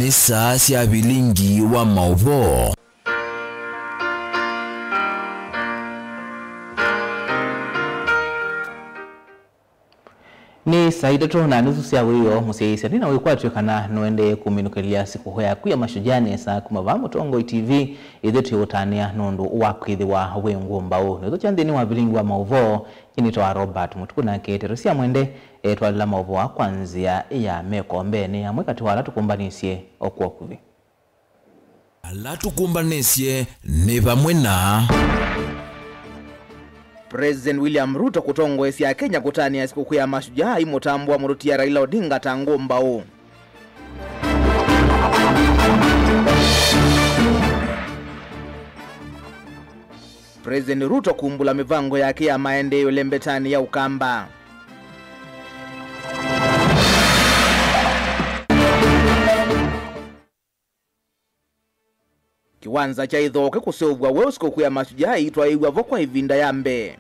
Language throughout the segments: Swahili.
ni saa cia bilingi wa mauvo. Ni saida tu na nusu cia wiyo musiaisa nina wikwatyo kana noende kuminukilia siku hoya kuya mashujane saa kumavamo Tongo TV idhetu yotania nondu wakwithi wa wengu mbao nizo chandini wa bilingi wa mauvo kinitwa Robert Mutukuna keterusia mwende twalila mauvo wa kwanzia ya mekombe ni amwe kati wala tukumbanisye okuokuvi ala tukumbanisye ni pamwe na President William Ruto kutongo esi ya Kenya kutania siku ya mashujaa imotambua murutia Raila Odinga tangu mbao. President Ruto kumbula mivango yake ya maendeleo lembetani ya Ukamba. Kiwanza cha Ithoke kusovwa weo siku ya mashujaa itwa igwa vokwa ivinda yambe.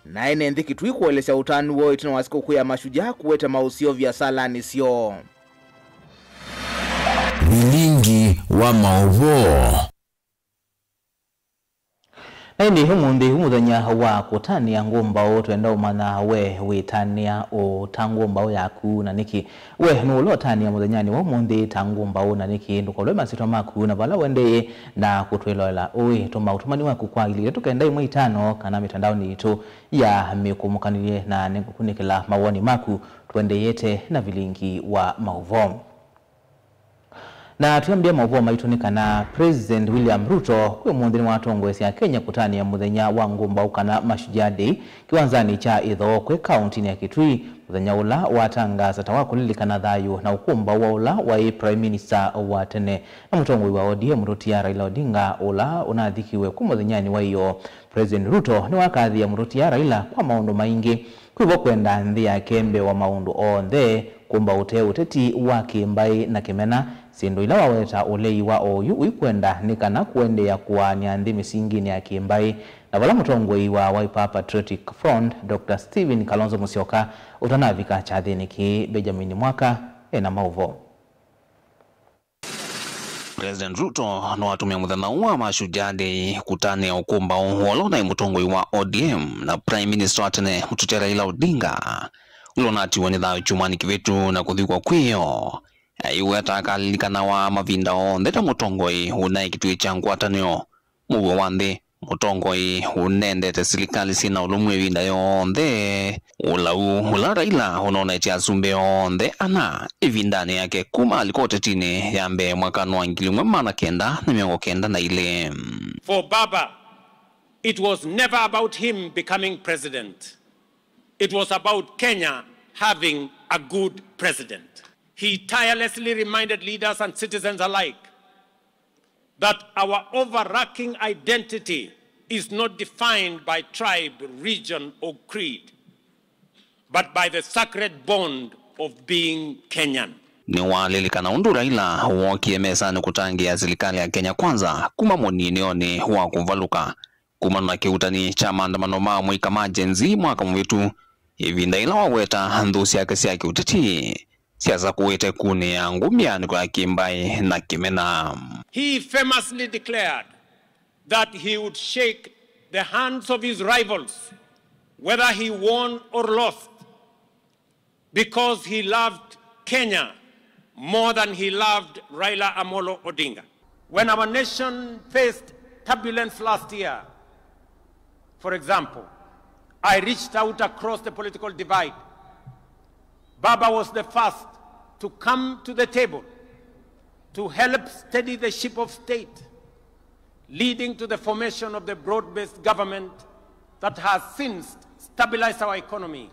Na ene ndiki tuikuelesha utanu wo itino wa siku ya mashujaa kuweta mausio vya salani sio. bilingi wa mauvo. Naini humundi humudhanya wa kutania ngumbao tuenda umana we witania o tangumbao yaku na niki we nulo tania mudhanyani wa humundi tangumbao na niki ndukolwe masito maku na bala wende na kutwelola oi tuma utumani waku kwa ili tukaenda imwe itano kana mitandao ni itu ya mikumukanile na nikukunikila mawoni maku tuende yete na bilingi wa mauvom. Na tuyambia mauvo maitunika na President William Ruto kwa mwondini wa Tongo esi ya Kenya kutani ya mudhenya wangu mbaukana mashujaa day kiwanzani cha Ithoke kaunti ya Kitui mudhenya ula watangaza tawakulilikana dhayo na ukumba wa ula wa Prime Minister wa tene na mutongoi wa ODM Murutia Raila Odinga ula unadhikiwe kumudhenyani wa iyo. President Ruto ni wakadhi ya Murutia Raila kwa maundu maingi kuivo kwenda ndhi ya kembe wa maundu ondhe kumba uteti wa Kimbai na Kimena sindu ila waweta ulei wa oyu uikwenda nikana kuende ya kuwa nyandhi misingi ya Kimbai na wala mutongoi wa Wiper Patriotic Front Dr. Stephen Kalonzo Musyoka utanavika chadhiniki Benjamin Mwaka na mauvo. President Ruto no atumia muthana wa mashujaa day kutania ukumba wolo na mutongoi wa ODM na Prime Minister atene Mututia Raila Odinga ulonati wani dhayo chumani kivetu na kuthikwa kwiyo iwe atakalikana wa mavinda ondhe mutongoi unai kitui changu atanio muwe wandhi mutongoi unendete silikali sina ulumwe vinda yondhe ula Raila unona iti asumbe ondhe ana ivindane yake kuma alikote tine yambe mwakano wa ngilumwe mana kenda na miongo kenda na ile. For Baba, it was never about him becoming president. It was about Kenya having a good president. He tirelessly reminded leaders and citizens alike that our overarching identity is not defined by tribe, region, or creed, but by the sacred bond of being Kenyan. Ni walilikana undu Raila wokie mesani kutangia serikali ya Kenya kwanza kuma moninioni wa kuvaluka kuma na kiutani cha maandamano ma mwika majenzi mwaka mwetu hivi ndaila waweta ndusi yake siaki uteti siasa kuwete kune ya ngumiani kwa Kimbai na Kimena. He famously declared that he would shake the hands of his rivals whether he won or lost because he loved Kenya more than he loved Raila Amolo Odinga. When our nation faced turbulence last year, for example, I reached out across the political divide. Baba was the first to come to the table to help steady the ship of state, leading to the formation of the broad-based government that has since stabilized our economy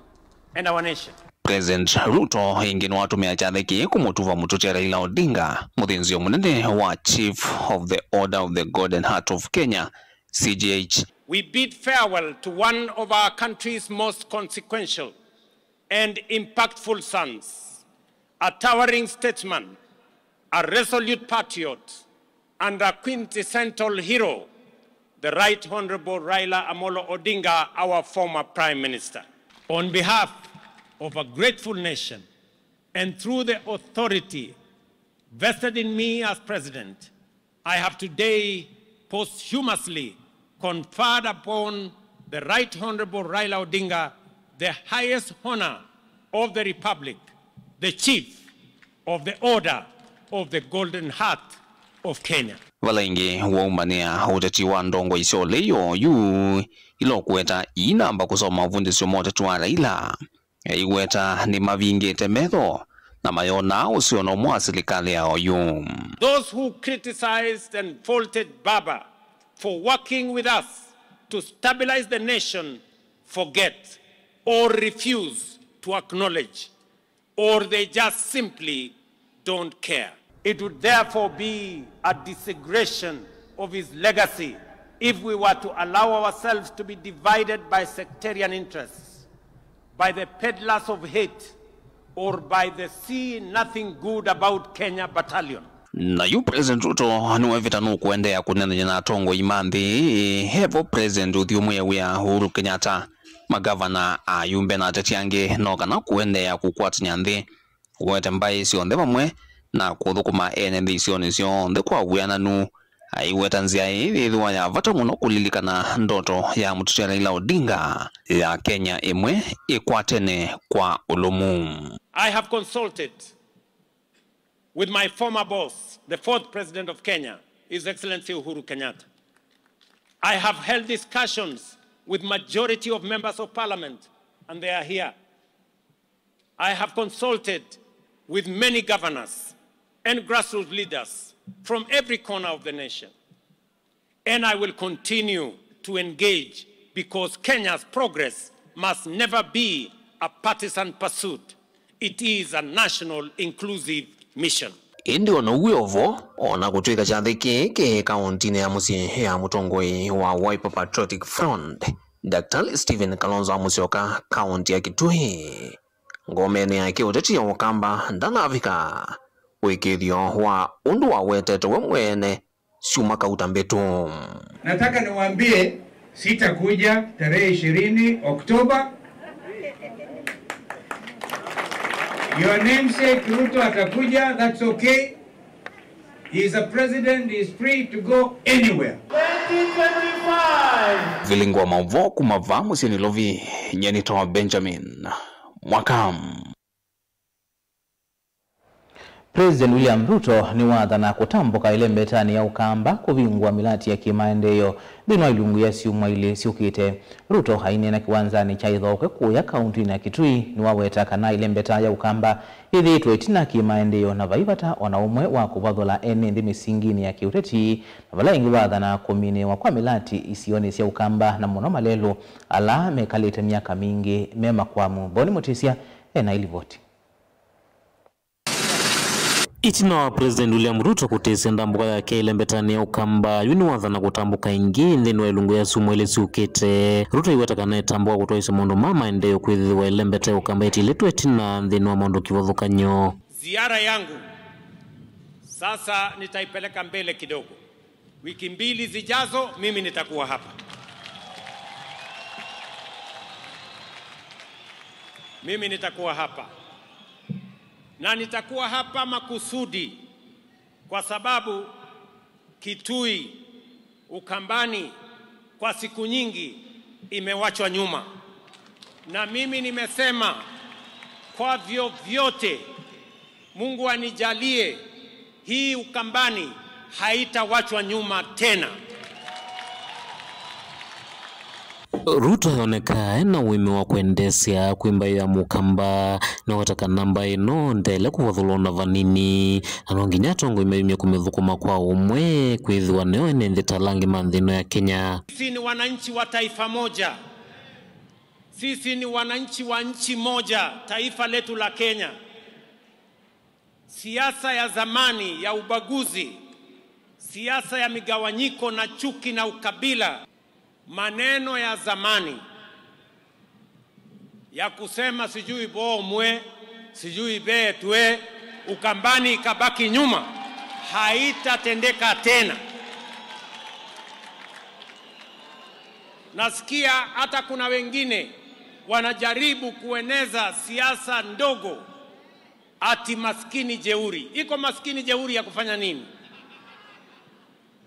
and our nation. President Ruto ingine watumia chatheki kumutuva Mututia Raila Odinga muthinzio munene wa Chief of the Order of the Golden Heart of Kenya CGH. We bid farewell to one of our country's most consequential and impactful sons, a towering statesman, a resolute patriot, and a quintessential hero, the Right Honorable Raila Amolo Odinga, our former Prime Minister. On behalf of a grateful nation, and through the authority vested in me as president, I have today posthumously conferred upon the Right Honorable Raila Odinga the highest honor of the Republic, the Chief of the Order of the Golden Heart of Kenya. Walengi waumania uteti wa ndongo isio leyo yu ilo kueta inamba kusoma uvundisyo mote tuwa Raila. Iweta ni mavingi temetho na mayona usiono mwa serikali yao yu. Those who criticized and faulted Baba for working with us to stabilize the nation forget or refuse to acknowledge, or they just simply don't care. It would therefore be a desecration of his legacy if we were to allow ourselves to be divided by sectarian interests, by the peddlers of hate, or by the see nothing good about Kenya battalion. Na yu President Ruto nuwe vitanu kuendea kunena jina tongo imambi hevo President uthiumwe wea Uhuru Kenyatta magavana ayumbe na tetiange noka na kuendea kukwati nyandhi uwete mbai sionde vamwe na kuthukuma ene sioni sionde kwa wiananu aiweta nzia ithiwa ya vata muno kulilikana ndoto ya mututera Raila Odinga ya Kenya imwe ikwatene kwa ulumu. I have consulted with my former boss, the fourth president of Kenya, His Excellency Uhuru Kenyatta. I have held discussions with majority of members of parliament, and they are here. I have consulted with many governors and grassroots leaders from every corner of the nation. And I will continue to engage because Kenya's progress must never be a partisan pursuit. It is a national inclusive mission. Indi ono uyovo ona kutuika chandhiki ke kauntini ya musi ya mutongoi wa Wiper Patriotic Front Dr. Stephen Kalonzo Musyoka kaunti ya Kitui ngomeni ya kiuteti ya wakamba ndana Afrika wikithio wa undu wa weteto we mwene siuma kautambetu. Nataka niwaambie sitakuja tarehe 20 Oktoba. Your namesake Ruto atakuja, that's okay. He is a president, he is free to go anywhere. 2025. Vilingwa mavo kumava musini lovi nyenito Benjamin Mwakam. President William Ruto ni wathana kutambuka ile mbetani ya ukamba kuvingwa milati ya kimaendeleo thino ilungu ya siumwa ile siukite. Ruto haine na kiwanzani cha ithoke kuya kaunti na Kitui ni waweta kana ile mbeta ya ukamba hithi twetina kimaendeleo na vaivata ona umwe wa kuvathola ene ndi misingini ya kiuteti na vala ingi wathana kumine wa kwa milati isione sia ukamba na muno malelo ala mekalite miaka mingi mema kwamu. Boni Mutisia ena ilivoti. Itina President William Ruto kutese ndambuka ya ile mbetani ya ukamba yuni wathana kutambuka ingi ndino ilungu ya sumo ile siukite. Ruto iweta kana itambuka kutoisa mondo mama endeyo kwithiwa ile mbeta ya ukamba iti letu etina ndino wa mondo kivathukanyo. Ziara yangu sasa nitaipeleka mbele kidogo. Wiki mbili zijazo mimi nitakuwa hapa. Mimi nitakuwa hapa. Na nitakuwa hapa makusudi kwa sababu Kitui, Ukambani kwa siku nyingi imewachwa nyuma. Na mimi nimesema kwa vyovyote Mungu anijalie hii Ukambani haitawachwa nyuma tena. Ruto yoneka na wime wa kuendesya kuimba ya mukamba na wataka namba ino ndele kuwathulona vanini anonginya tongo ime kumethukuma kwa umwe kwithiwa neo ene talangi manthino ya Kenya. Sisi ni wananchi wa taifa moja. Sisi ni wananchi wa nchi moja, taifa letu la Kenya. Siasa ya zamani ya ubaguzi, siasa ya migawanyiko na chuki na ukabila, maneno ya zamani ya kusema sijui bomwe, sijui betwe, Ukambani ikabaki nyuma, haitatendeka tena. Nasikia hata kuna wengine wanajaribu kueneza siasa ndogo ati maskini jeuri. Iko maskini jeuri ya kufanya nini?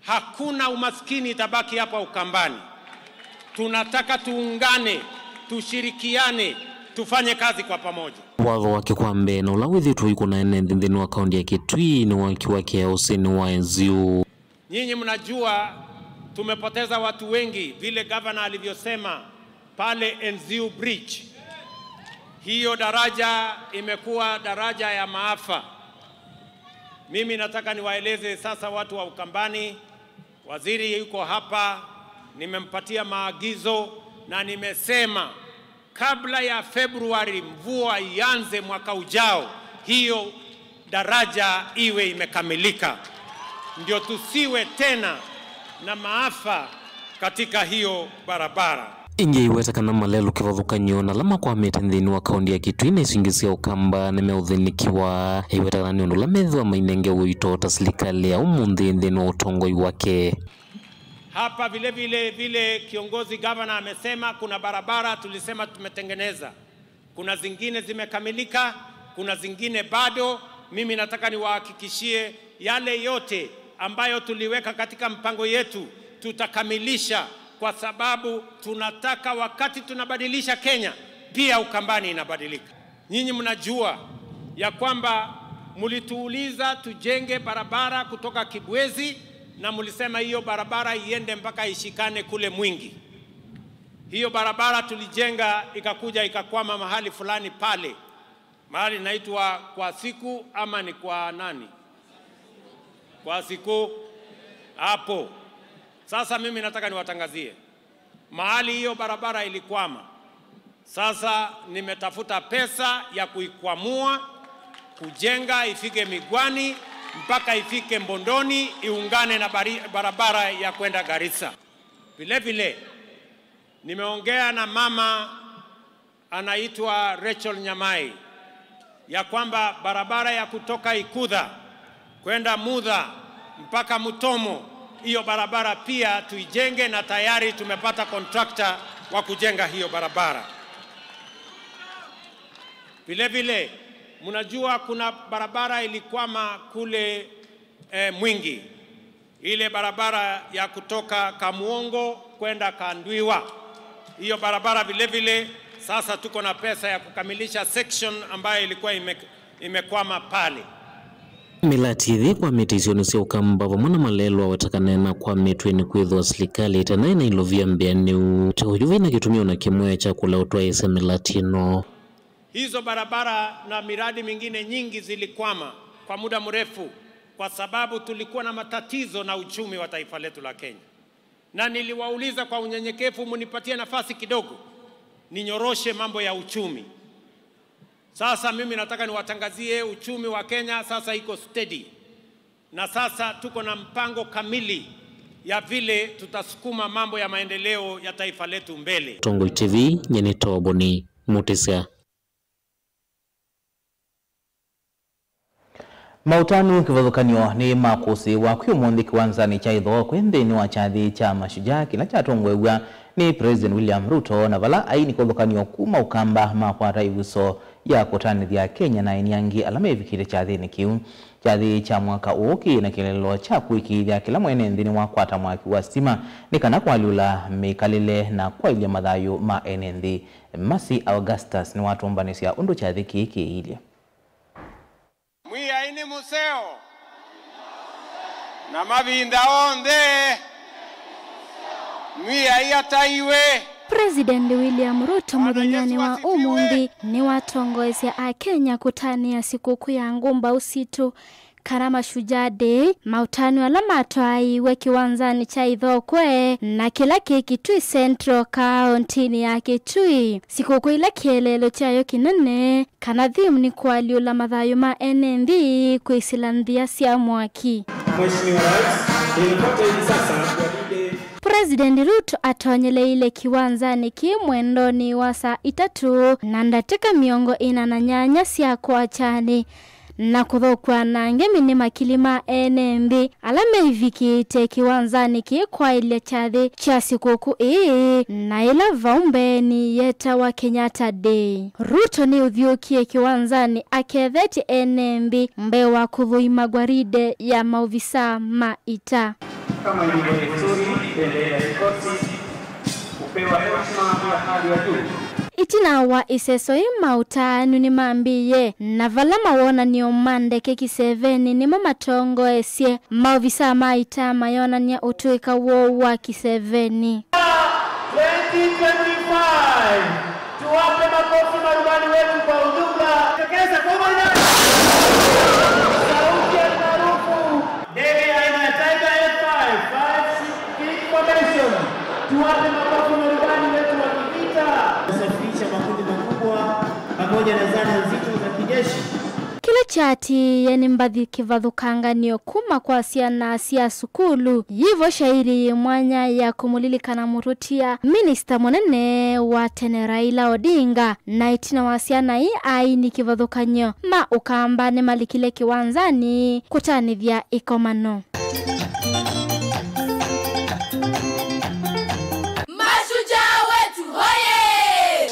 Hakuna umaskini itabaki hapa Ukambani. Tunataka tuungane, tushirikiane, tufanye kazi kwa pamoja. Watho wake kwambe na ulawithi tu iko na ene ndini wa kaunti ya Kitui ni wakiwa Useni wa Enziu. Nyinyi mnajua tumepoteza watu wengi vile governor alivyosema pale Enziu Bridge. Hiyo daraja imekuwa daraja ya maafa. Mimi nataka niwaeleze sasa watu wa Ukambani, waziri yuko hapa, nimempatia maagizo na nimesema kabla ya Februari mvua ianze mwaka ujao, hiyo daraja iwe imekamilika. Ndio tusiwe tena na maafa katika hiyo barabara. Inge iwetakana malelu kivathukanyo na lama kwa metendhini wa kaundi ya Kitui na isingisia Ukamba na meudhinikiwa iwetakana ni undula methwa mainenge uito taslikali ya umundi ndhini wa utongoi wake. Hapa vile kiongozi governor amesema kuna barabara tulisema tumetengeneza. Kuna zingine zimekamilika, kuna zingine bado. Mimi nataka niwahakikishie yale yote ambayo tuliweka katika mpango yetu tutakamilisha, kwa sababu tunataka wakati tunabadilisha Kenya pia Ukambani inabadilika. Nyinyi mnajua ya kwamba mulituuliza tujenge barabara kutoka Kibwezi na mulisema hiyo barabara iende mpaka ishikane kule Mwingi. Hiyo barabara tulijenga ikakuja ikakwama mahali fulani pale. Mahali naitwa kwa siku ama ni kwa nani? Kwa siku hapo. Sasa mimi nataka niwatangazie. Mahali hiyo barabara ilikwama. Sasa nimetafuta pesa ya kuikwamua, kujenga ifike Migwani mpaka ifike Mbondoni, iungane na barabara ya kwenda Garissa. Vile nimeongea na mama anaitwa Rachel Nyamai ya kwamba barabara ya kutoka Ikudha kwenda Mudha mpaka Mutomo, hiyo barabara pia tuijenge, na tayari tumepata contractor wa kujenga hiyo barabara. Vile mnajua kuna barabara ilikwama kule Mwingi, ile barabara ya kutoka Kamuongo kwenda Kandwiwa. Hiyo barabara vile sasa tuko na pesa ya kukamilisha section ambayo ilikuwa imekwama pale. Milatithi kwa mitisioni sia Ukamba vamwana malelo watakanena kwa mitweni kwithwa serikali itanaina ilovia mbianiu chakujuvina kitumio na kimwe cha kulautwa isa milatino. Hizo barabara na miradi mingine nyingi zilikwama kwa muda mrefu kwa sababu tulikuwa na matatizo na uchumi wa taifa letu la Kenya. Na niliwauliza kwa unyenyekevu, munipatie nafasi kidogo ninyoroshe mambo ya uchumi. Sasa mimi nataka niwatangazie uchumi wa Kenya sasa iko steady. Na sasa tuko na mpango kamili ya vile tutasukuma mambo ya maendeleo ya taifa letu mbele. Tongoi TV, Nyenito Oboni, Mutisia. Mautanu kivathukanio ni makusi wa kwiumuthi kiwanzani cha itho kwinthini wa chathi cha mashujaa kila chatongwewa ni President William Ruto na vala aini kuthukanio kuma Ukamba makwata ivuso ya kutanithia Kenya na iniangi alama ivikire chathini kiu. Chathi cha mwaka uki na kilelo cha kuikithia kila mwene nthini wa kwata mwaki wa stima ni kana kwaliula mikalile na kwailia mathayu ma enenthi. Masi Augustus ni watumbanisia undu chathi kiki ilia. Mwiya ini museo na mavinda onde mwiya iyataiwe. President William Ruto muthonyani wa umuthi ni watongoesya a Kenya kutania sikukuu ya ngumba usitu kana Mashujaa Day. Mautani ala matwaiwe kiwanzani cha Ithokwe na kila Kitui Central County ya Kitui. Sikukuu ile kielelo chayo kinene kana thimu ni kwaliula mathayu ma enenthi kwisilanthia cia mwaki. Mheshimiwa Rais, inapata hivi sasa President Ruto atonyele ile kiwanzani kimwendoni wa saa 3 na ndateka miongo 8 cia kuachani na kuthokwa na ngemi makilima enembi alame ivikite kiwanzani kwa ile chathi cha sikukuu na ila vaumbeni yeta wa Kenyatta Day. Ruto ni uthiukie kiwanzani aketheti enembi mbewa kuthuima gwaride ya mauvisa maita. Kama ni vizuri mbele ya kikosi upewa heshima ya hali ya juu. Itina wa iseso mautanu ni mambiye na vala mawona ni omande keki 7 ni mama tongo esie mauvisa maita mayona ni utuika wo wa kiseveni. 2025 tuwape makofi marubani wetu kwa ujumla. Tekeza kwa moja. Sauti ya maarufu ndege aina ya Tiger F5 5 formation. Tuwape makofi marubani wetu wa kivita. Kusafirisha makundi makubwa pamoja na zana nzito za kijeshi. Kile chati yani mbadhi kivadhukanga niyo kuma kwa siana siya sukulu. Yivo shairi mwanya ya kumulilika na murutia Minister monene wa tene Raila Odinga. Na itina wasiana hii aini kivadhukanyo ma ukambane malikile kiwanzani kutani vya ikomano. Mashujaa wetu hoye!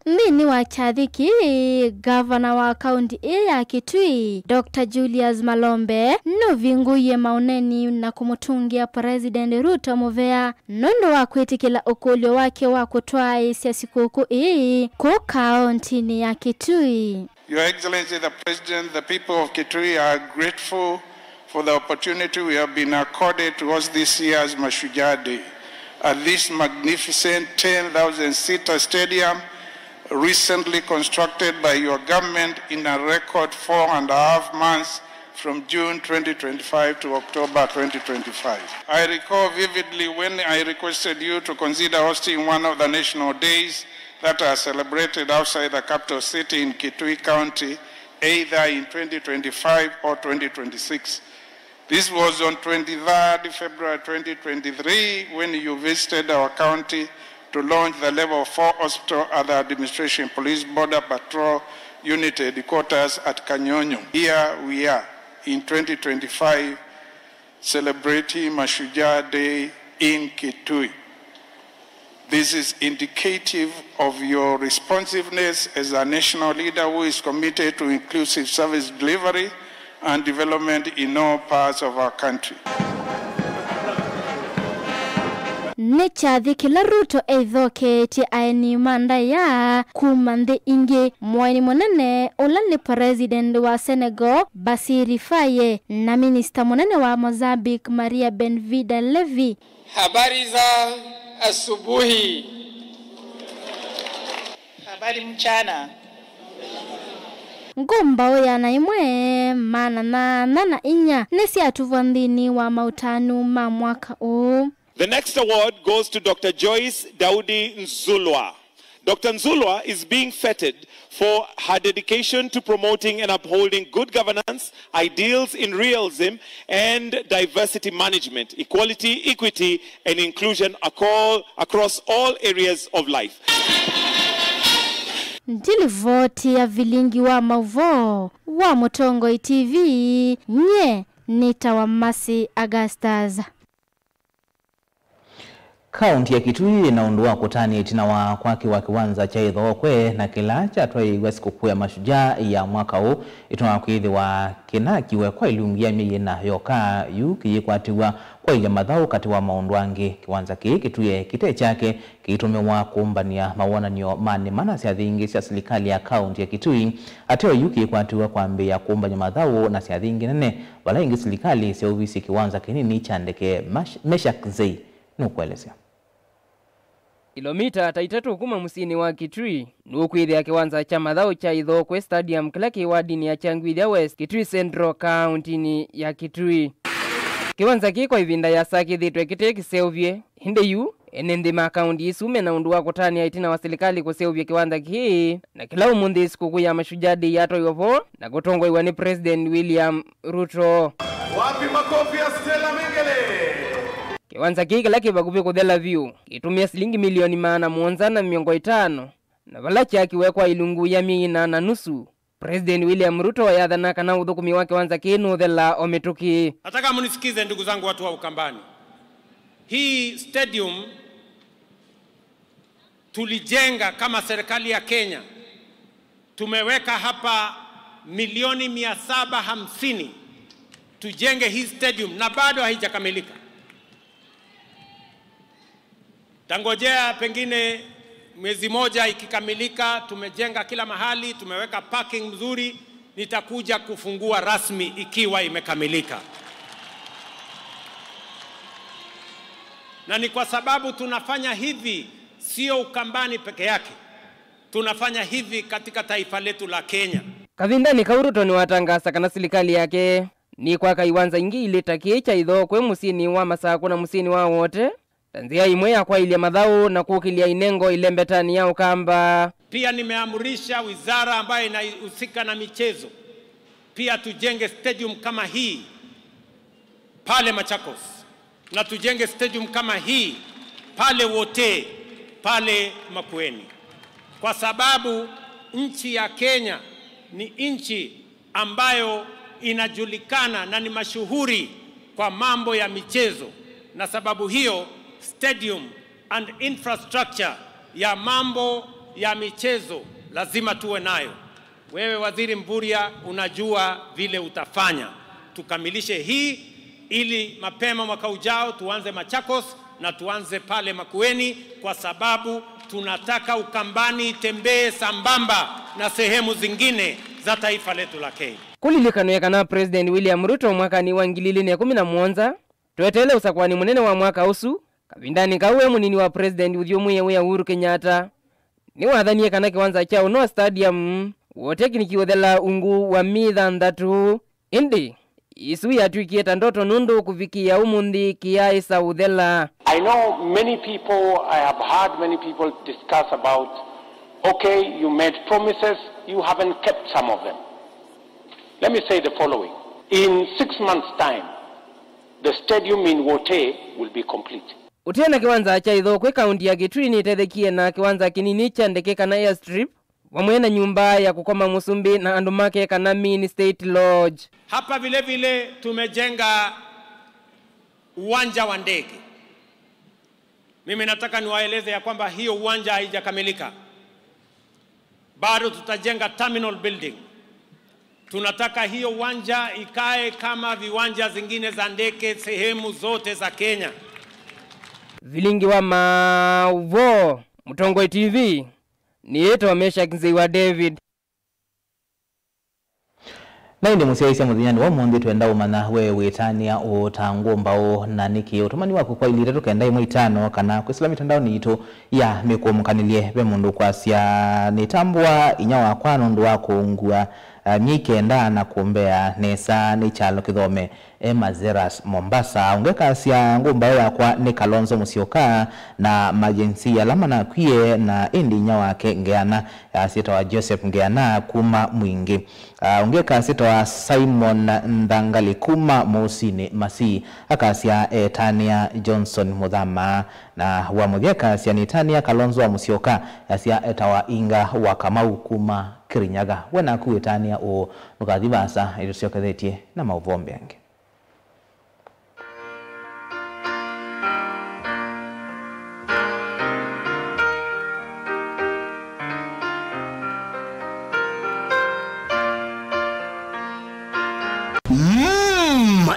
Mini wa chadhiki governor wa county ya Kitui Dr. Julius Malombe no vinguye mauneni na kumutungia President Ruto Movea nondo wa kwitikila ukulio wake wa kutoa isia sikukuu kwa county ni ya Kitui. Your Excellency the President, the people of Kitui are grateful for the opportunity we have been accorded to host this year's Mashujaa Day at this magnificent 10,000-seater stadium recently constructed by your government in a record 4.5 months from June 2025 to October 2025. I recall vividly when I requested you to consider hosting one of the national days that are celebrated outside the capital city in Kitui County, either in 2025 or 2026. This was on 23rd February 2023 when you visited our county to launch the level 4 hospital at the Administration Police Border Patrol Unit headquarters at Kanyonyo. Here we are in 2025 celebrating Mashujaa Day in Kitui. This is indicative of your responsiveness as a national leader who is committed to inclusive service delivery and development in all parts of our country. Necha dhikila Ruto eithoke ti aeni manda ya kumande inge mwani monene ulani President wa Senegal Basiri Faye na Minister monene wa Mozambique Maria Benvida Levi. Habari za asubuhi. Habari mchana. Ngomba oya na imwe mana na nana inya nesi atuvandini wa mautanu ma mwaka o. The next award goes to Dr. Joyce Daudi Nzulwa. Dr. Nzulwa is being feted for her dedication to promoting and upholding good governance, ideals in realism, and diversity management, equality, equity, and inclusion across all areas of life. Ndili voti ya vilingi wa mavo wa Mutongo TV nye nita wa Masi Augustus. Kaunti ya Kitui inaundua kutani itina wa kwaki wa kiwanza cha Ithokwe na kila cha twaigwa sikukuu ya Mashujaa ya mwaka huu ituna kuidhi wa kinakiwe kwa ilungia miyena yoka yuki yikwatiwa kwa ile madhau kati wa maundwangi kiwanza kituye kite chake kitumewa kumbania mawonanio mane mana siathingi sia serikali ya kaunti ya Kitui ateo yuki yikwatiwa kwambia kumbanya madhau na siathingi nene wala ingi serikali sia uvisi kiwanza kinini chandeke Meshak Zei nukuelezea. kilomita 3 kuma musini wa Kitui nukwithia kiwanza cha mathao cha Ithokwe Stadium kila kiwadini ya Changwithia West, Kitui Central County ya Kitui. Kiwanza kiko ivinda ya sakithitwe kite kiseuvye hinde yu enende makaunti isume na undu wa kutania itina wa serikali kuseuvye kiwanza ki na kila umundi sikukuu ya mashujadi yato yovo na kutongwa ni President William Ruto. Wapi makofi ya Stella Mengele? Kiwanza kiki laki bagupi kuthela view kitumia shilingi milioni 150 na vala chaki wekwa ilungu ya 8.5. President William Ruto yadhana kana udhukumi wake wanza kinu thela ometuki. Nataka munisikize ndugu zangu watu wa Ukambani. Hii stadium tulijenga kama serikali ya Kenya. Tumeweka hapa milioni 750 tujenge hii stadium na bado haijakamilika. Tangojea pengine mwezi moja ikikamilika, tumejenga kila mahali, tumeweka parking mzuri, nitakuja kufungua rasmi ikiwa imekamilika. Na ni kwa sababu tunafanya hivi sio Ukambani peke yake. Tunafanya hivi katika taifa letu la Kenya. Kavinda ni Kauruto ni watangasa kana serikali yake ni kwa kaiwanza ingi ilitakie cha Ithokwe musini wa Masako na musini wa wote. Tanzia imwe ya kwa ile madhao na kukilia inengo ile mbetani ya Ukamba. Pia nimeamrisha wizara ambayo inahusika na michezo pia tujenge stadium kama hii pale Machakos, na tujenge stadium kama hii pale Wote, pale Makueni, kwa sababu nchi ya Kenya ni nchi ambayo inajulikana na ni mashuhuri kwa mambo ya michezo, na sababu hiyo stadium and infrastructure ya mambo ya michezo lazima tuwe nayo. Wewe Waziri Mvurya unajua vile utafanya tukamilishe hii ili mapema mwaka ujao tuanze Machakos na tuanze pale Makueni, kwa sababu tunataka Ukambani tembee sambamba na sehemu zingine za taifa letu la Kenya. Kulilikano na President William Ruto mwaka ni wa 2017 twetele usakwani munene wa mwaka usu kavindani kawe munini wa President uthiumwe ya Uhuru Kenyatta ni wathanie kana kiwanza chao no stadium wote kinikiwethela ungu wa mithandatu indi isu yatwikieta ndoto nundu kufikia umundi kiaisa uthela. I know many people, I have heard many people discuss about, okay, you made promises, you haven't kept some of them. Let me say the following. In 6 months' time, the stadium in Wote will be complete. Utiena kiwanza cha Ithokwe kaunti ya Kitui ni tethekie na kiwanza kinini cha ndeke kana airstrip wamwena nyumba ya kukoma musumbi na andumake kana mini state lodge. Hapa vile vile tumejenga uwanja wa ndege. Mimi nataka niwaeleze ya kwamba hiyo uwanja haijakamilika. Bado tutajenga terminal building. Tunataka hiyo uwanja ikae kama viwanja zingine za ndege sehemu zote za Kenya. Vilingi wa Mauvo, Mtongwe TV, ni yeto wamesha Kinziwa David. Na indi musiaisia muthinyani wa mundi twenda umana we witania utangumba na niki utumani wako kwa ilire tukenda imwe 5 kana kwisila mitandao ni itu ya mikumukanilie be mundu kwasia nitambwa inya wa kwano ndu wako ungua mikenda na kumbea nesa ni chalo kithome Mazeras Mombasa ungekasia ngumba yakwa ni Kalonzo Musyoka na majensi ya lamana kwie na indi nya wake ngeana asita wa Joseph Ngeana kuma mwingi ungekasita wa Simon Ndangali kuma Musini Masi akasia Tania Johnson Mudhama na wa muthekasia ni Tania Kalonzo wa Musyoka asia etawa Inga wa Kamau kuma Kirinyaga wena kuwetania o nukathibasa irusiokethetie na mauvombe yange.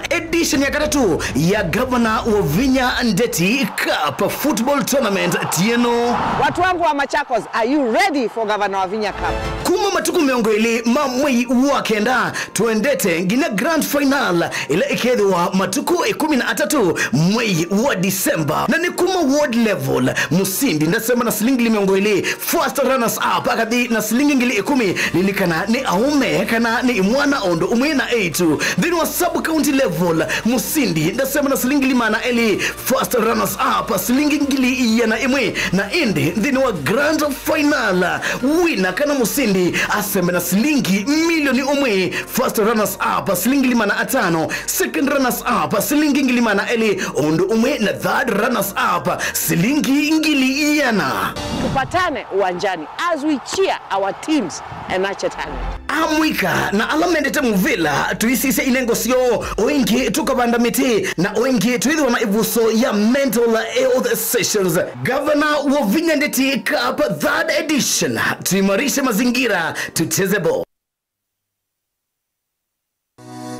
Edition ya katatu ya Governor Wavinya Ndeti Cup Football Tournament Tieno. Watu wangu wa Machakos, are you ready for Governor Wavinya Cup? Kuma matuku miongo ili mwei wa kenda tuendete ngina grand final ila ikethwa matuku 13 mwei wa Disemba na ni kuma world level musindi ndasema na silingi miongo ili first runners up akadi na silingi ngili 10 lilikana ni aume kana ni mwana ondo umwe na 8 then wa sub county level musindi ndasema na silingi limana eli first runners up silingi ngili yana imwe na indi then wa grand final winner kana musindi asema na silingi milioni umwe first runners up silingi limana 5 second runners up silingi ngili mana eli ondo umwe na third runners up silingi ngili yana. Tupatane uwanjani as we cheer our teams and nurture talent. Amwika na alamendete muvila tuisise inengo sio oingi tukabanda miti na oingi tuidhi wana ivuso ya mental health sessions. Governor wa Vinya Ndeti Cup 3rd edition, tuimarishe mazingira tucheze ball.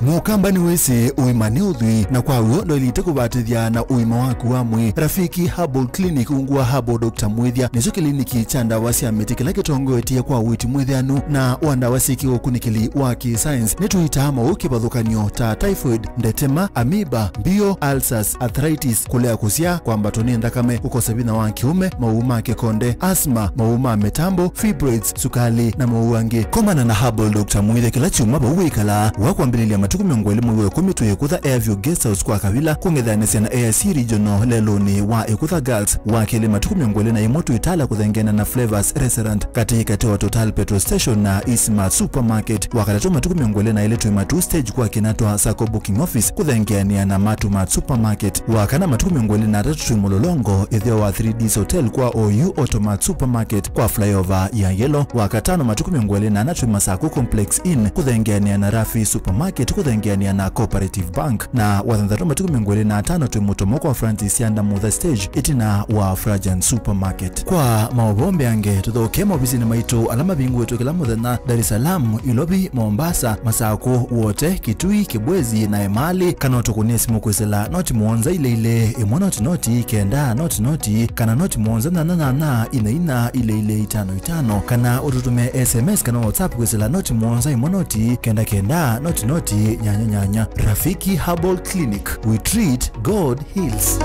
Mukamba ni wese uimane udhui na kwa uo ndo ilite kubatithia na uima waku wa mwi. Rafiki Herbal Clinic ungua Herbal Dr. Mwithia nizo kliniki chanda wasi ameti kila kitongo etia kwa witi mwithianu na wanda wasiki ukunikili waki science netu itama uki badhukanyo ta typhoid, ndetema, amoeba, bio, ulcers, arthritis, kulea kusia kwa mbatoni ndakame ukosabina wa kiume, mauma kekonde, asma, mauma metambo, fibroids, sukali na mauange. Komana na Herbal Dr. Mwithia kila chuma uwikala wakwambililia matuku miongwele mwe kumitu Ekutha Airview Guest House kwa kavila kungethanisia na AIC Regional leloni wa Ekutha Girls wakele matuku miongwele na imotu itala kuthengena na Flavors Restaurant katika wa Total Petrol Station na Ismart Supermarket wakalato matuku miongwele na ile tuimatu stage kwa kinatwa Sako Booking Office kuthengenia na Matumat Supermarket wakana matuku miongwele na tatu tuimololongo ithio wa 3Ds Hotel kwa OU Automat Supermarket kwa flyover ya Yellow wakatano matuku miongwele na natu Masako Complex Inn kuthengenia na Rafi Supermarket kuthengeania na Cooperative Bank na wathanthatu matuku miongwele na atano tumutomoko wa Francis Yanda Mutha Stage itina wa Frajan Supermarket. Kwa maobombe ange tuthoke mobisini maitu alama bingu wetu kila muthenya Dar es Salaam, Ilobi, Mombasa, Masako wote, Kitui, Kibwezi na Emali kana tukunie simu kwesela noti muonza ile imwa noti kenda noti kana noti muonza na ina ile 55 kana ututume SMS kana WhatsApp kwesela noti muonza imwa noti kenda noti nyanya. Rafiki Herbal Clinic, we treat, God heals.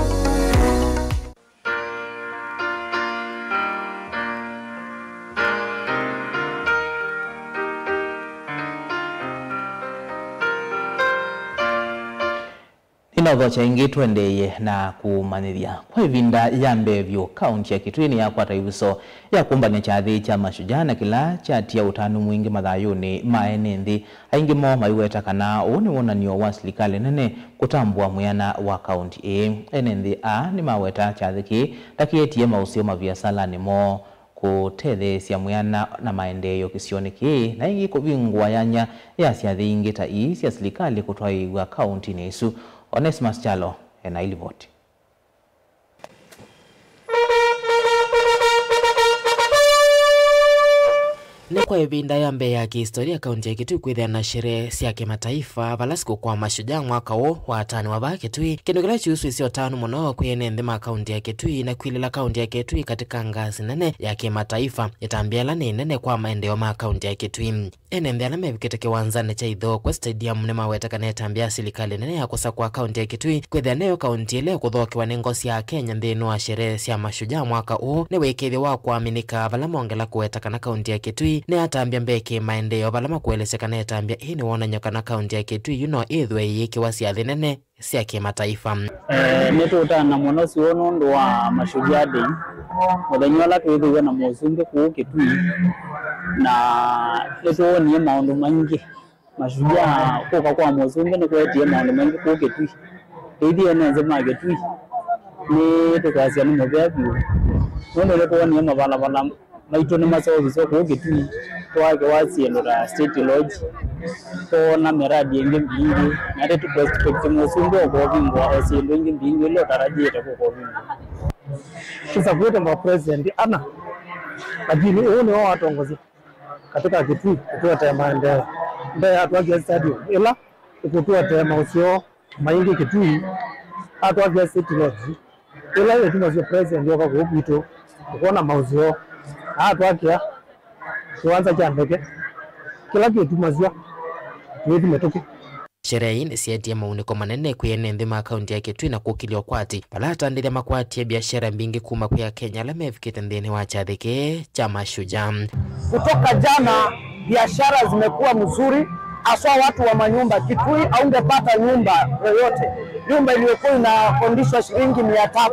Inodho chaingi tuendeye na kumanithia kwa ivinda ya mbevyo kaunti ya Kitui ya kwata ivuso ya kumbania chathi cha mashujaa na kila chatia utanu mwingi mathayuni maenendi aingi mo maiweta kana uni wonanio wa serikali nene kutambua muyana wa kaunti enendi ni maweta chathi ki takietie mausio mabiasala ni mo kutethesia muyana na maendeleo kisioni ki na ingi kuvingwa yanya ya siathi ingi ta cia serikali kutwaiwa kaunti nesu. Onesimus Chalo ena ilivoti. Ni kwa ivinda ya mbe ya kihistoria kaunti ya Kitui kwithia na sherehe cia kimataifa valasiko kwa mashujaa mwaka wo wa tani wa ba Kitui kindu kila chiusu isio tano muno kwene nthima kaunti ya Kitui na kwilila kaunti ya Kitui katika ngazi nene ya kimataifa itambiala ni nene kwa maendeleo ma kaunti ya Kitui. Ene ndana mevikite kiwanzani cha idho kwa stadium ni maweta kana itambia serikali nene ya kusa kwa kaunti ya Kitui kwithia nayo kaunti ile kuthokiwa ni ngosi ya Kenya nthino wa sherehe cia mashujaa mwaka huu ni wikithia wa kuaminika vala mongela kuweta kana kaunti ya Kitui ne atambia mbeke maendeleo vala makueleseka na atambia hii ni wonanyo kana kaunti ya Kitui yuno ithwe yiki wa cia thinene cia kimataifa. Nitutana muno ciono ndo wa mashujaa day muthenya wala twithiwe na muzungu ku Kitui na nituonie maundu maingi mashujaa kuka kwa muzungu ni kwetie maundu maingi ku Kitui ithie neze ma Kitui ni tukasia ni mubebu nondo nituonie mabalabala maitu ni masoviso ku Kitui twake wasiendo da State Lodge na miradi ingi mingi na retu prospect muzungu kwa bingwa osiendo ingi mingi ile tarajia kwa bingwa kisa kwetu mwa president ana lakini huo ni wao watongozi katika Kitui kutoa tema ndio atwagia stadium ila kutoa tema usio maingi Kitui atwagia State Lodge ila ile tumo sio president yoka kwa upito kuona mauzio atwagia kiwanja cha ndege, kila kitu mazia tumetoka. Sherehe hii nĩciendie maunĩko manene kwĩ nthĩ ma kaunti ya Kitui na kũkilio kwati balatandĩria makwati ya biashara mbingi kuma kwĩ Kenya la mefikĩte nthĩinĩ wa chathĩkĩ cha Mashujaa. Kutoka jana biashara zimekuwa mzuri, aswa watu wa manyumba. Kitui haungepata nyumba yoyote. Nyumba iliyokuwa inakondishwa shilingi 300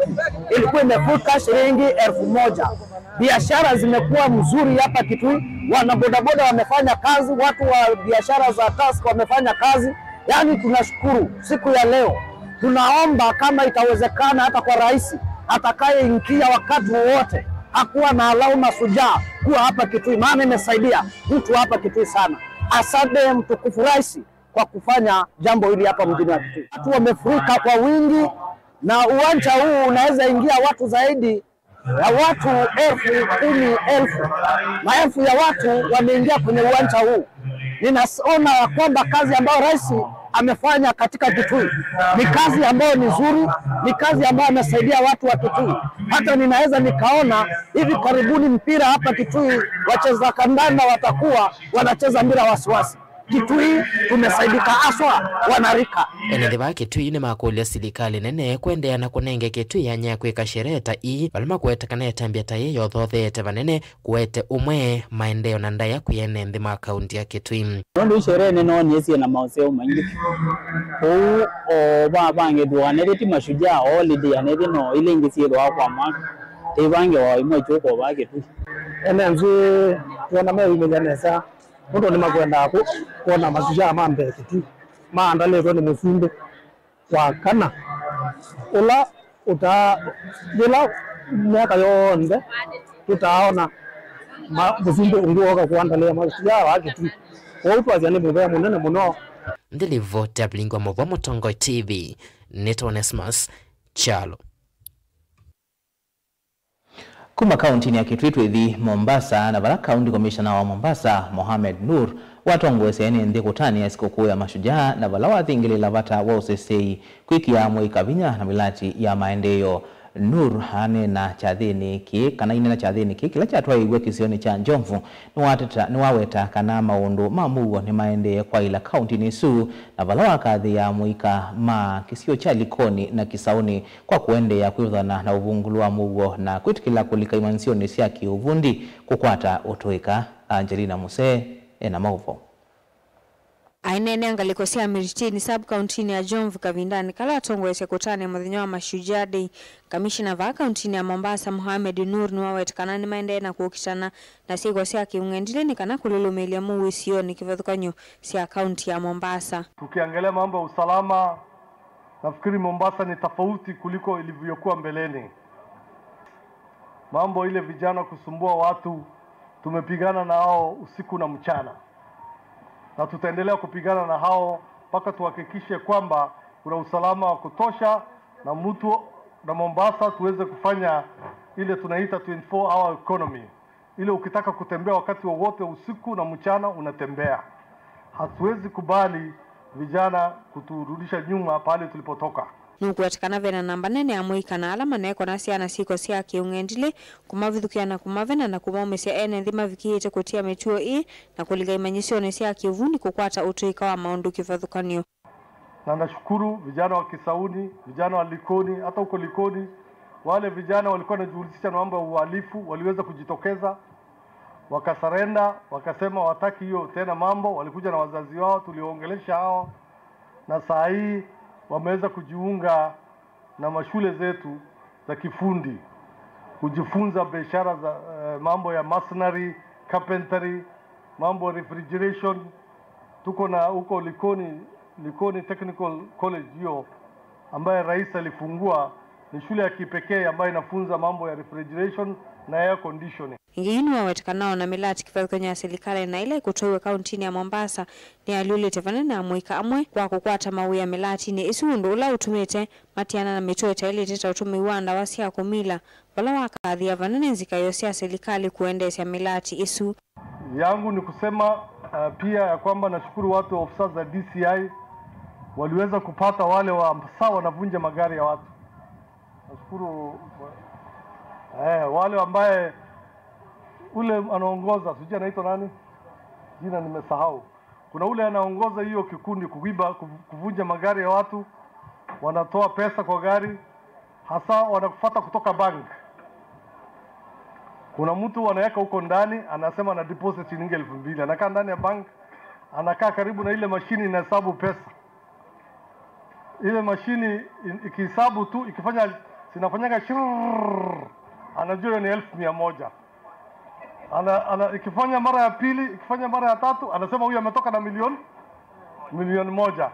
ilikuwa imefuka shilingi 1000. Biashara zimekuwa mzuri hapa Kitui, wana bodaboda wamefanya kazi, watu wa biashara za task wamefanya kazi. Yani tunashukuru siku ya leo. Tunaomba kama itawezekana hata kwa rais atakayeingia wakati wowote hakuwa na alau Mashujaa kuwa hapa Kitui, maana imesaidia mtu hapa Kitui sana. Asante mtukufu rais kwa kufanya jambo hili hapa mjini wa Kitui. Watu wamefurika kwa wingi na uwanja huu unaweza ingia watu zaidi ya watu 10,000. Maelfu ya watu wameingia kwenye uwanja huu. Ninaona kwamba kazi ambayo rais amefanya katika Kitui ni kazi ambayo ni nzuri, ni kazi ambayo amesaidia watu wa Kitui. Hata ninaweza nikaona hivi karibuni mpira hapa Kitui, wacheza kandanda watakuwa wanacheza mpira wasiwasi. Kitui tumesaidika aswa wanarika. Enthi ba Kitui nĩ makũria serikali nene kwendeana kũnenge Kitui yanya kwĩka sherehe ta ii balima kwetekana etambia ta iyo thothete banene kuete umwe maendeleo na ndaya kuyene nthi ma kaunti ya Kitui. Ndio sherehe neno niesi na mauseo maingi. O bange duane ti Mashujaa holiday anedi no ile ngisiero kwa mwaka. Tebange wa imwe choko ba Kitui. Nzi tuona mewi milionesa. Mundo ni makwenda kuona Mashujaa mambe Kitui. Maandalero ni musumbe wa kana. Ula bila miaka yonde tutaona musumbe unguoka kuandalia Mashujaa wa Kitui. Wautu aziani mubea munene muno. Ndilivo tablingwa Movo Mutongoi TV. Neto Onesmus Chalo. Kuma kaunti ya Kitui twethi Mombasa na bala county commissioner wa Mombasa Mohamed Nur watongwese nthi kutania sikukuu ya Mashujaa na bala wathingilila bata wa usesei kwikia mwikavinya na milati ya maendeleo. Nur hane na chathini ki kana ine na chathini ki kila chatwa igwe kisioni cha Njomvu ni waweta kana maundu mamugo ni maende kwa ila county nisu na bala wakathi ya mwika ma kisio cha Likoni na Kisauni kwa kuende ya kuithana na uvungulu wa mugo na kwitikila kulika imansioni sia kiuvundi kukwata utuika. Angelina Muse ena mauvo. Ainene angaliko sia Miritini sub-county ya Njomvu kavindani kala tongwese kutane muthenya wa Mashujaa Day. Kamishina va county ya Mombasa Mohamed Nur ni wawetikana ni maende na kuokitana na sigo sia kiungendile ni kana kululumilia muwisio ni kivathukanyo sia county ya Mombasa. Tukiangalia mambo ya usalama, nafikiri Mombasa ni tofauti kuliko ilivyokuwa mbeleni. Mambo ile vijana kusumbua watu, tumepigana na hao usiku na mchana. Na tutaendelea kupigana na hao mpaka tuhakikishe kwamba kuna usalama wa kutosha na mtu na Mombasa tuweze kufanya ile tunaita 24-hour economy. Ile ukitaka kutembea wakati wowote usiku na mchana unatembea. Hatuwezi kubali vijana kuturudisha nyuma pale tulipotoka. Nukuatikana vena namba nene ya mwika alama neko na siana siko sia kiungendile kumavithukia na kumavena na kumaumesia ene nthima vikihite kutia metuo na kuliga imanyisione sia kivuni kukwata utuika wa maundu kivathukanio. Na nashukuru vijana wa Kisauni, vijana wa Likoni, hata huko Likoni wale vijana walikuwa wanajihusisha na mambo ya uhalifu waliweza kujitokeza wakasarenda, wakasema wataki hiyo tena mambo, walikuja na wazazi wao tulioongelesha hao na saa hii wameweza kujiunga na mashule zetu za kifundi kujifunza biashara za mambo ya masonry, carpentry, mambo ya refrigeration. Tuko na huko Likoni Technical College hiyo ambaye rais alifungua, ni shule ya kipekee ambayo inafunza mambo ya refrigeration na air conditioning. Ngini wawetikanao na milati kifathukanyo ya serikali na ile kutoiwe kauntini ya Mombasa ni aliule tevane na mwika amwe kwa kukwata mawi ya milati ni isundu ula utumite matiana na mitueta ili teta utumi wanda wasia kumila wala wakaadhi ya vanene nzika yosia serikali kuendesha milati isu. Yangu ni kusema pia ya kwamba nashukuru watu wa ofisa za DCI waliweza kupata wale wa sawa wanavunja magari ya watu. Nashukuru wale ambaye ule anaongoza, sijui anaitwa nani? Jina nimesahau. Kuna ule anaongoza hiyo kikundi kuiba, kuvunja magari ya watu, wanatoa pesa kwa gari, hasa wanafuata kutoka bank. Kuna mtu anaweka huko ndani, anasema ana deposit shilingi 2,000. Anakaa ndani ya bank, anakaa karibu na ile mashini inahesabu pesa. Ile mashini ikihesabu tu, ikifanya sinafanyanga shurr, anajua ni 1,100. Ikifanya mara ya pili, ikifanya mara ya tatu, anasema huyu ametoka na milioni 1.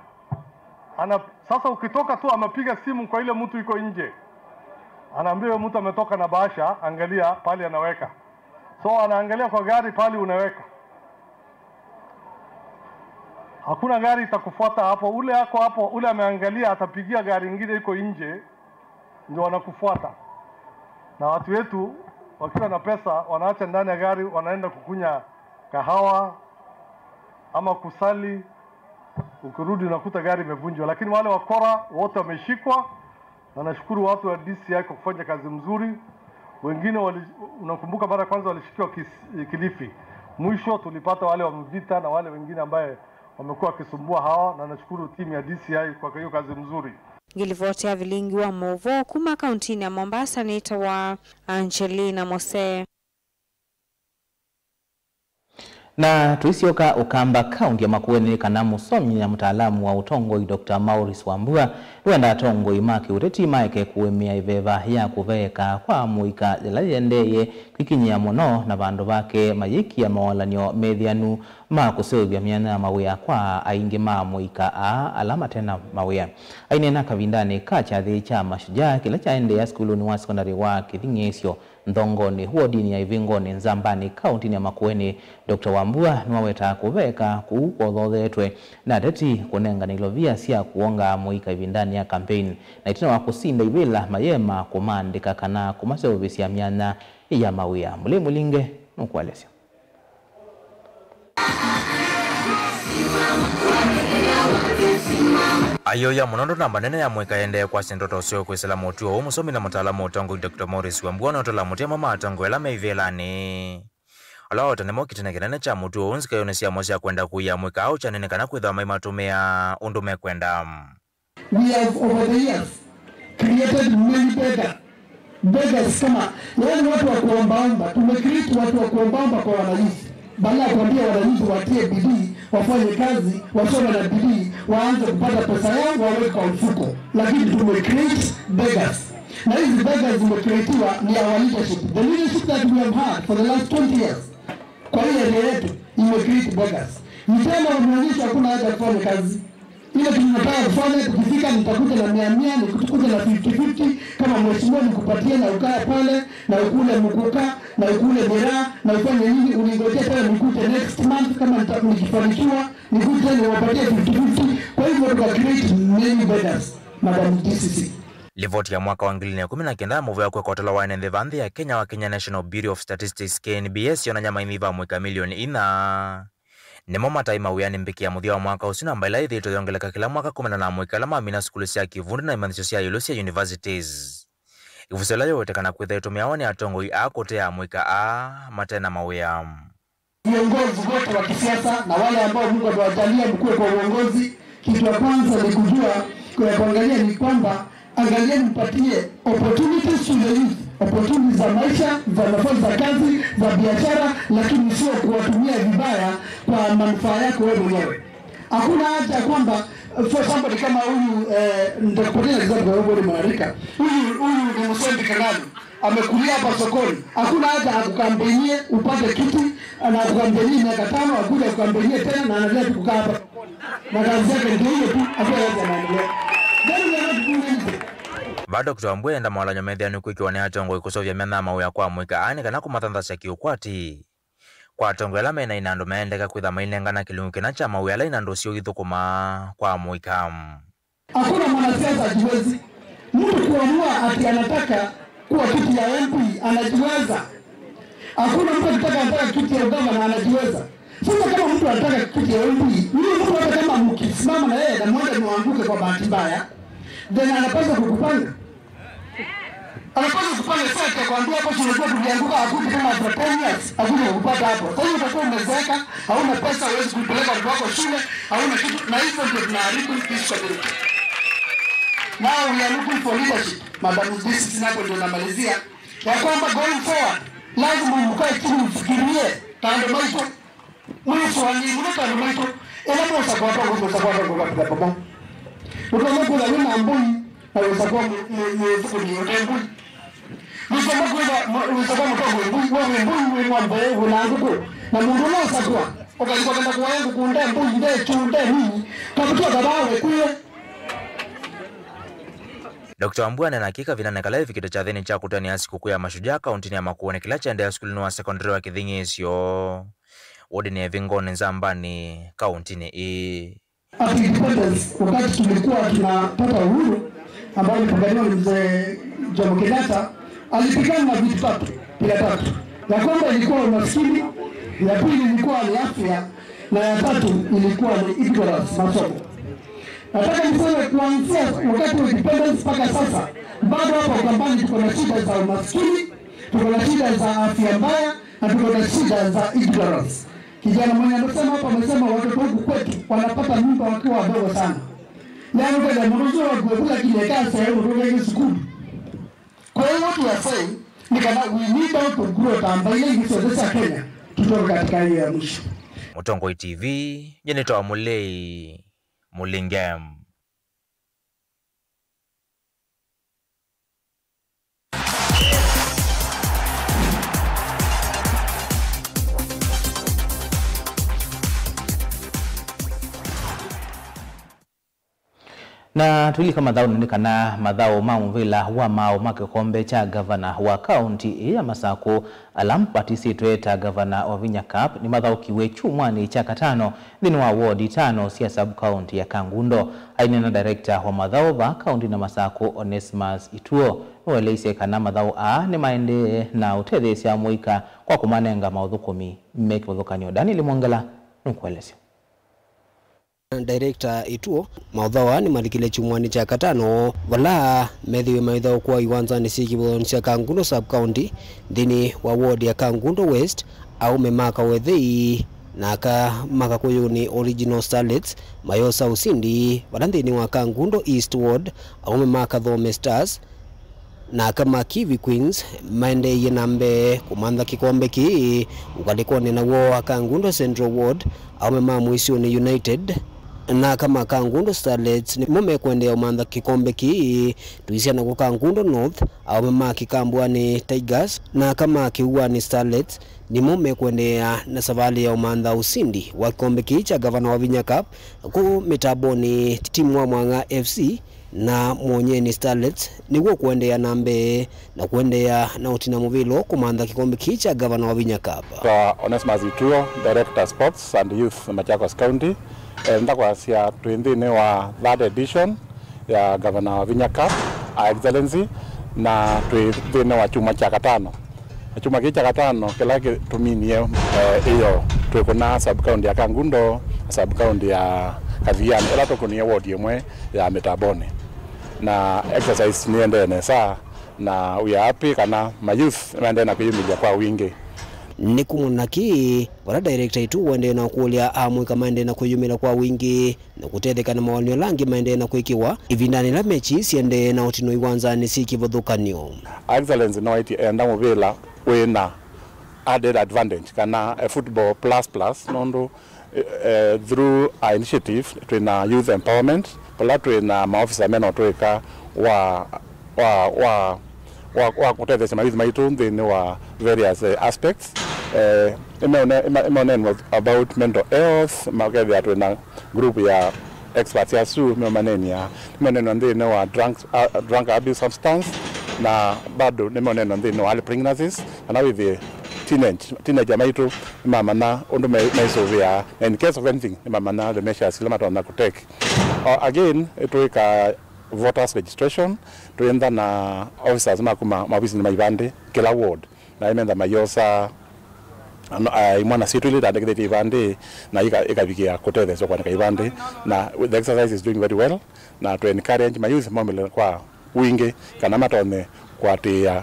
Sasa ukitoka tu amepiga simu kwa ile mtu yuko nje. Anaambia mtu ametoka na bahasha, angalia pale anaweka. So anaangalia kwa gari pale unaweka. Hakuna gari itakufuata hapo. Ule yako hapo, ule ameangalia atapigia gari nyingine iko nje ndio wanakufuata. Na watu wetu wakiwa na pesa wanaacha ndani ya gari, wanaenda kukunya kahawa ama kusali. Ukirudi unakuta gari imevunjwa, lakini wale wakora wote wameshikwa. Na nashukuru watu wa DCI kwa kufanya kazi mzuri. Wengine unakumbuka mara kwanza walishikiwa Kilifi. Mwisho tulipata wale wa Mvita na wale wengine ambaye wamekuwa wakisumbua hawa, na nashukuru timu ya DCI kwa hiyo kazi mzuri. Gilivotea Vilingi wa Movo kuma kauntini ya Mombasa ni wa Angelina Mose. Na tuisioka ukamba kaunti ya Makueni kana musomi na mtaalamu wa utongoi Dr. Maurice Wambua luenda tongoi maki ureti maike kuemia iveva ya kuveka kwa muika lalendeye kwikinyia muno na bandu bake mayiki ya mawalanyo methianu ma kusevya miana mawia kwa aingi ma muika alama tena mawia ainena kavindani kachathi cha mashujaa kila chaende ya skuluni wa sekondari wa Kithingisio Ndongoni huo dini ya Ivingoni Nzambani kaunti ya Makueni. Dr. Wambua nuwaweta kuveka kuukodhodhetwe na deti kunenga nilovia sia kuonga muika ivindani ya campaign na itina wakusinda ibila mayema kumandika kana kumasevisi ya miana ya mawia. Mulinge nukualesio. Ayo ya munondo namba nene ya mweka yende kwa sendoto usio kwesela motuo umusomi na mtaalamu utangu Dr. Maurice Wambua na utala mutia mama atangu ela meivelani. Alao tanemo kitenekene cha mutuo unzika yonesi ya mosi ya kwenda kuya mweka au chanene kana kwedha maimatumea undume kwenda. We have over the years created many beggars kama yani watu wa kuombaomba. Tumecreate watu wa kuombaomba kwa wananchi. Badala ya kuambia wananchi watie bidii, wafanye kazi, wasome na bidii, waanze kupata pesa yao waweke kwa mfuko. Lakini tumecreate beggars. Na hizi beggars zimecreatiwa ni our leadership. The leadership that we have had for the last 20 years. Kwa hiyo area yetu imecreate beggars. Nisema wananchi hakuna haja kufanya kazi. Ile tunataka kufanya tukifika nitakuja na 100 nikutukuja na 50-50 kama mheshimiwa nikupatie na ukaya pale na ukule mkuka na ukule miraa na ufanye nini uningojea pale nikute next month kama nikifanikiwa nikute niwapatie 50-50. Kwa hivyo tuka create many beggars Madam DCC. Livoti ya mwaka wa 2019 muvu ya kwekotela wa nende vandhi ya Kenya wa Kenya National Bureau of Statistics KNBS yonanyama iniva mweka milioni ina. Nemo mataima uyani mbiki ya muthia wa mwaka usina mbaila ithi ito yongeleka kila mwaka 10 mwika lama amina skuli siya kivundi na imanisho siya ilusia universities. Ifusela yowetekana kwitha itumiawani atongoi kotea mwika matena mawea. Viongozi wote wa kisiasa na wale ambao Mungu amewajalia mkuu kwa uongozi, kitu ya kwanza ni kujua kuangalia ni kwamba angalia mpatie opportunities to the youth, opportunities za maisha, za nafasi za kazi, za biashara, lakini sio kuwatumia vibaya kwa manufaa yako wewe mwenyewe. Hakuna haja kwamba for somebody kama huyu nitakupatia example wewe ni mwanarika. Huyu ni msomi kanani. Amekulia hapa sokoni. Hakuna haja akukampenie upate kiti na akukampenie miaka 5 akuja akukampenie tena na anaendelea kukaa hapa sokoni. Na kazi yake ndio hiyo tu, hapo anaendelea. Bado kutambua enda mawalanyo methianu kwikiwa ni atongo ikusovya miana mawea kwa mwika ani kana kumathandasya kiukwati. Kwa atongo ela mena inando meendeka kwitha mainengana kilungu kina cha mawea la inando sio githukuma kwa mwika. Hakuna mwanasiasa ajiwezi. Mtu kuamua ati anataka kuwa kiti ya MP anajiweza. Hakuna mtu anataka kiti ya gavana anajiweza. Sasa kama mtu anataka kiti ya MP, yule mtu hata kama mkisimama na yeye na mmoja muanguke kwa bahati mbaya, then anapaswa kukupanga. Anapaswa kupanda sasa kwambia hapo tunajua tulianguka hakuti kama after 10 years hakuna kupata hapo. Sasa utakuwa umezeeka, hauna pesa huwezi kupeleka watoto wako shule, hauna kitu na hivyo ndio tunaharibu this community. Now we are looking for leadership. Madam this is hapo ndio namalizia. Ya kwamba going forward lazima mkae chini mfikirie tando maisha. Mwisho wa nini tando maisha? Ela mosa kwa kwa baba. Utaona kuna wina mbuni na usakuwa ni mbuni. Nisema kwamba usakuwa mtogo mbuni ng'ombe unaanguko. Na mundu unasakuwa. Ukalikuwa kanda kwa yangu kuunda mbuni ndio chunde nini. Kabukia gabawe kuye. Dr. Wambua na hakika vinanekala hivi kitu cha thini cha kutania sikukuu ya Mashujaa kauntini ya Makueni kila cha ndaya skuli wa sekondari wa Kithingisio wodi ni Vingoni Nzambani kauntini After independence, wakati tulikuwa tunapata uhuru ambao ulipoganiwa na mzee Jomo Kenyatta, alipigana na vitu tatu. Ya kwanza ilikuwa umaskini, ya pili ilikuwa ni afya, na ya tatu ilikuwa ni ignorance, masomo. Nataka niseme kuanzia wakati wa independence mpaka sasa, bado hapa Ukambani tuko na shida za umaskini, tuko na shida za afya mbaya, na tuko na shida za ignorance. Kijana mwenye anasema hapa amesema watoto huku kwetu wanapata mimba wakiwa wadogo sana. Yaani kwa mwanzo wa kuepuka kile kazi ya urudi shule. Kwa hiyo watu wasai ni kama we need to grow tamba ile ngisozesha Kenya. Tutoka katika hiyo ya mwisho. Mutongoi TV, Jenito Mulei Mulingam. Na tulika madhao nindikana madhao maumvila wa mao makikombe cha gavana wa kaunti ya Masako alampatisi tueta gavana wa Vinya Cup ni madhao kiwe chumwani cha katano dhini wa ward 5 siya sub county ya Kangundo. Ainena director wa madhao wa kaunti na Masako Onesmus Ituo nuweleise kana madhao ni maende na utedhe siya muika kwa kumanenga maudhukumi meki wadhukanyo. Daniel Mwangala nukwelesio. Director Ituo maudhawa ni malikile chumwani cha katano wala medhiwe maidhao kwa iwanza ni sikibon siya Kangundo sub county dhini wa ward ya Kangundo West au memaka wedhei naka maka kuyo ni Original Starlets Mayosa Usindi walandhini wa Kangundo East Ward au memaka Thome Stars na kama Kiwi Queens maende yenambe kumanda kikombe ki ukalikuwa ni na wa Kangundo Central Ward au mema Muisioni United na kama Kangundo Starlets ni mume kuendea umanda kikombe ki tuisiana kwa Kangundo North au mema kikambwa ni Tigers na kama kiwa ni Starlets ni mume kuendea na savali ya umanda Usindi wa kikombe ki cha gavana wa Vinya Cup ku mitaboni timu wa Mwanga FC na Mwonyeni Starlets ni kuendea nambe na kuendea na utina muvilo kumanda kikombe kicha gavana wa Vinya Cup. Onesmus Ituo, Director Sports and Youth Machakos County. Ndakwa siya tuindini wa third edition ya gavana wa Vinya Cup, Excellency, na tuindini wa chuma cha katano. Chuma kicha katano kila tuminie iyo tuikuna sub county ya Kangundo, sub county ya Kathiani, ila tukunie ward yemwe ya Metabone. Na exercise niende saa na we are happy kana my youth maende na kuyumilia kwa wingi. Ni kumunaki wala director Ituo wende na kulia amwe kama ende na kuyumila kwa wingi na kutetheka na mawalio langi maende na kuikiwa ivindani la mechi siende na utino iwanza ni siki vodhukanyo. Excellence no iti enda muvila wena added advantage kana football plus nondo through our initiative twina youth empowerment pala twina maofisa meno tweka wa kutethesha mayouth maitu thini wa various aspects imeonen about mental health makethia twina group ya experts ya su memanenia imeonen thini wa drunk abuse substance na bado nimeonen thini wa early pregnancies na with teenager maitu mamana undu maisovia in case of anything mamana the measures lama tona kutake again tuika voters registration tuenda na officers makuma mabisi ni maibande kila ward na imenda mayosa imwana situli da dekete ibande na ikabikia kotele so kwa ibande na the exercise is doing very well na to encourage my youth momele kwa wingi kana matone kuatia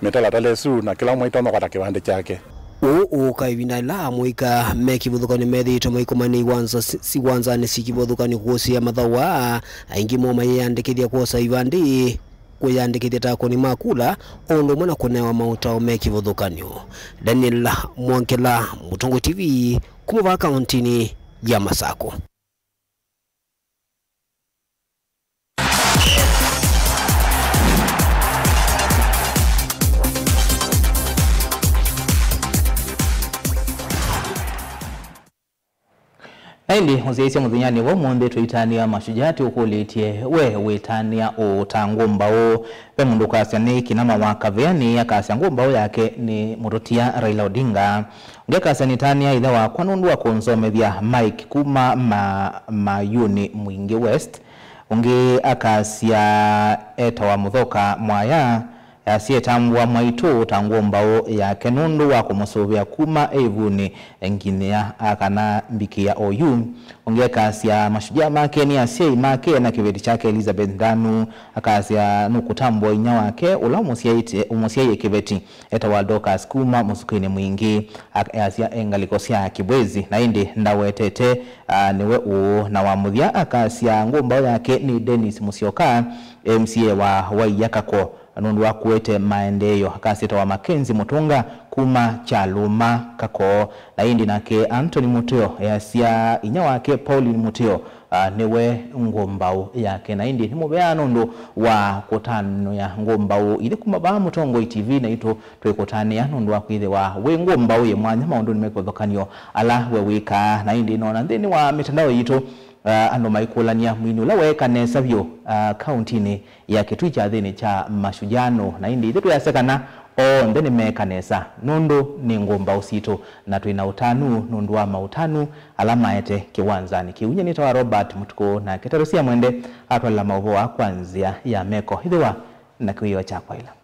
mitalatala su na kila mwitu kwa kipande chake kaivina la muika mekivuthukani methito maikomani iwanzani sikivuthukani kuosia mathawa aingi moma yandikithia kuosa ivandi kuyandikithia takoni makula ondo mwana kunewa mautao mekivuthukanio. Daniel Mwankela, Mutongo TV, kumuva kauntini ya Masako. Aindi uziaisi mudhinyani wa mwonde tuitania mashujati ukulitie we witania utangumbao pe mundu kasani kinama wakaveani ya kasangumbao yake ni murutia Raila Odinga nge kasani tania idha wa kwanundu wa konzomethia Mike kuma mayuni Mwingi West unge akasia eta wa muthoka mwaya asiyetambua mwaitu tangumbao ya kenundu wa kumusuvia kuma evuni engineer akana mbikia OU unge kasia mashujaa make ni asiye make na kiveti chake Elizabeth Ndanu akasia nukutambua inya wake ula umusiye kiveti eta waldoka skuma musukini Mwingi asia engalikosia kibwezi na indi ndawetete niwe na wamuthia akasia ngumbao yake ni Dennis Musyoka MCA wa Waiyakako nundu wa kuete maendeyo akasita wa Makenzi Mutunga kuma Chaluma kako na indi nake Anthony Mutio yasia inya wake Pauline Mutio niwe ngombao yake na indi nimubea nundu wa kutano ya ngombao ile kumaba Mutongo TV na ito twekotania nundu wa kuithe wa we ngombao ye mwanya maundu nimekodhokanio ala we wika na indi nona ndeni wa mitandao yito ano maikulania mwinu la weka nesavyo kauntini ya Kitui cha thini cha mashujano na indi ito yasekana ndeni meka nesa nundu ni ngomba usito na tuina utanu nundu wa mautanu alama ete kiwanzani kiunye nitawa Robert Mutuko na ketarusia mwende atwala mauvoa kwanzia ya meko hidewa na kuiwa chakwa ila